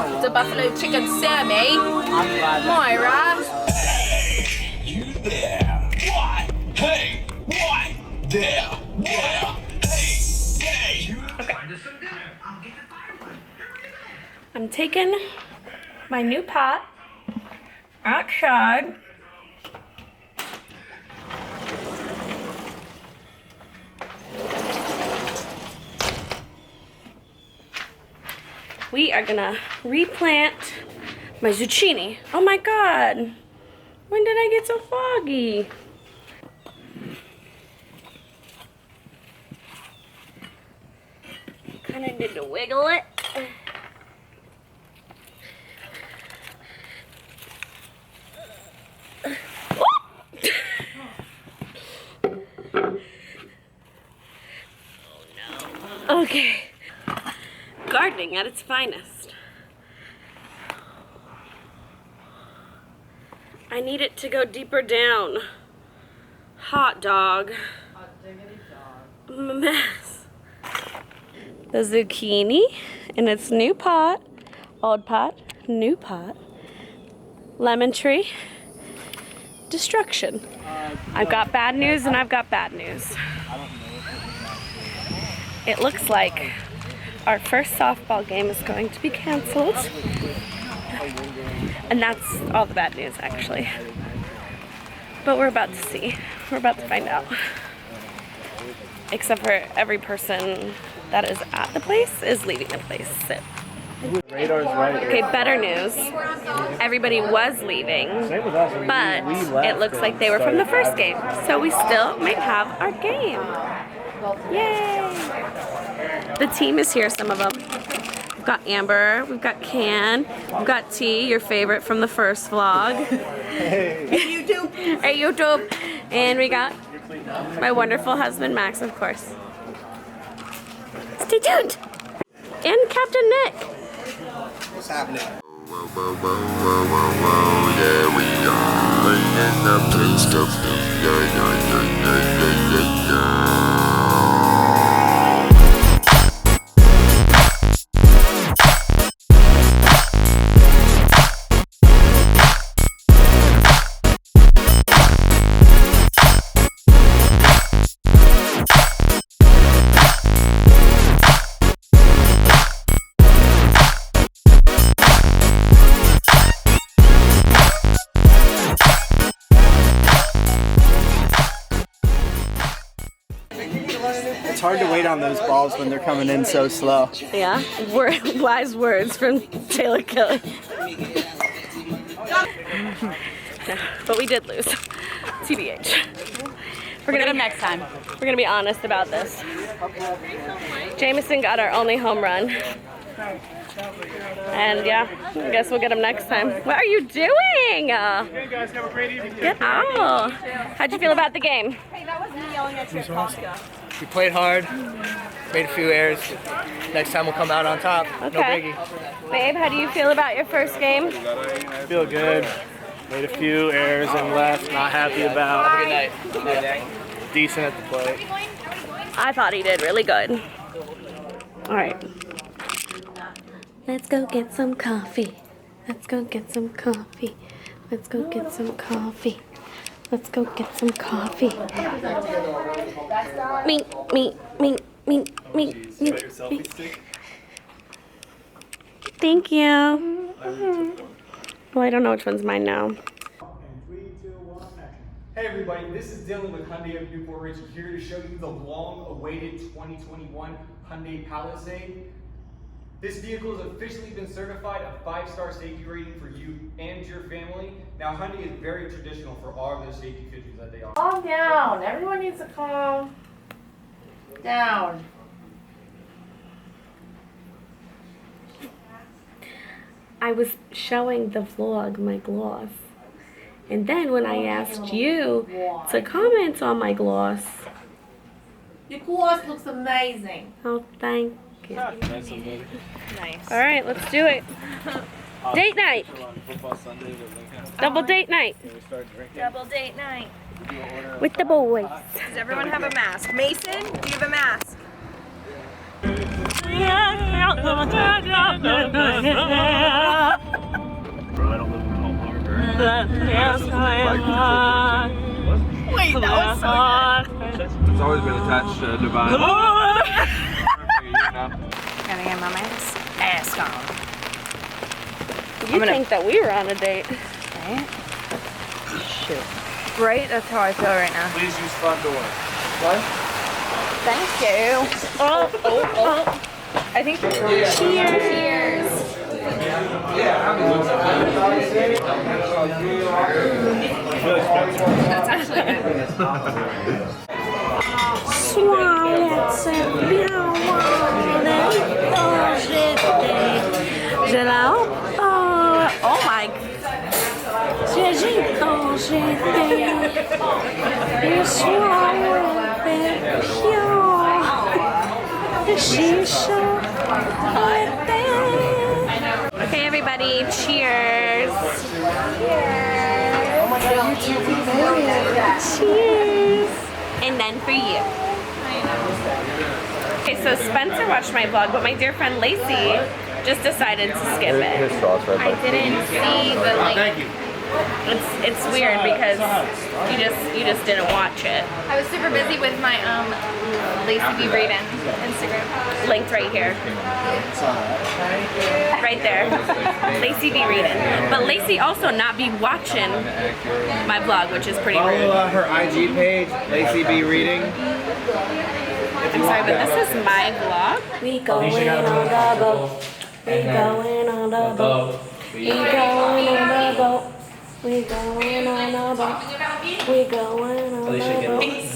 It's a buffalo chicken Sammy. Moira. Hey, you there? What? Hey, what? There. Yeah. Hey, you. Okay. I'm taking my new pot outside. We are gonna replant my zucchini. Oh my God, when did I get so foggy? Kinda need to wiggle it. Okay, gardening at its finest. I need it to go deeper down. Hot dog. Hot diggity dog. I'm a mess. The zucchini in its new pot. Old pot, new pot. Lemon tree. Destruction. I've got bad news and I've got bad news. It looks like our first softball game is going to be canceled. And that's all the bad news, actually. But we're about to see. We're about to find out. Except for every person that is at the place is leaving the place. So. Okay, better news. Everybody was leaving, but it looks like they were from the first game. So we still might have our game. Yay! The team is here, some of them. We've got Amber, we've got Can, we've got T, your favorite from the first vlog. Hey YouTube! Hey YouTube! And we got my wonderful husband Max, of course. Stay tuned! And Captain Nick! What's happening? Yeah, we are in the place of It's hard to wait on those balls when they're coming in so slow. Yeah, wise words from Taylor Kelly. But we did lose. TBH. We're gonna get them next time. We're gonna be honest about this. Jameson got our only home run. And yeah, I guess we'll get him next time. What are you doing? Hey guys, have a great evening. Get out. How'd you feel about the game? Hey, that was me yelling at your Tosca. We played hard, made a few errors. Next time we'll come out on top. No Okay. biggie. Babe, how do you feel about your first game? Feel good. Made a few errors and left. Not happy about. Good night. Decent at the plate. I thought he did really good. All right. Let's go get some coffee. Let's go get some coffee. Let's go get some coffee. Let's go get some coffee. Me. Thank you. Well, I don't know which one's mine now. 3, 2, 1, action. Hey everybody, this is Dylan with Hyundai of Newport Ridge here to show you the long-awaited 2021 Hyundai Palisade. This vehicle has officially been certified a 5-star safety rating for you and your family. Now Hyundai is very traditional for all of their safety features that they offer. Calm down. Everyone needs to calm down. I was showing the vlog my gloss. And then when I asked you to comment on my gloss. Your gloss looks amazing. Oh, thank you. Nice. All right, let's do it. Date night. Double date night. Double date night. With the boys. Does everyone have a mask? Mason, do you have a mask? Wait, that was so It's always been attached to Divine. Gotta get my man's ass on. You think that we were on a date? Right? Shoot. Right? That's how I feel right now. Please use front door. Thank you. Oh. I think. Cheers. That's actually good. Oh my. Okay, everybody, cheers. Cheers. And then for you. Okay, so Spencer watched my vlog, but my dear friend Lacey just decided to skip it. I didn't see the link. It's weird because you just didn't watch it. I was super busy with my Lacey B. Braden Instagram. Linked right here. Right there. Lacey be reading. But Lacey also not be watching my vlog, which is pretty rude. Follow her IG page, Lacey B Reading. I'm sorry, but this is my vlog. We going on the boat. We going on the boat. We going on the boat. We going on the boat. We going on the boat.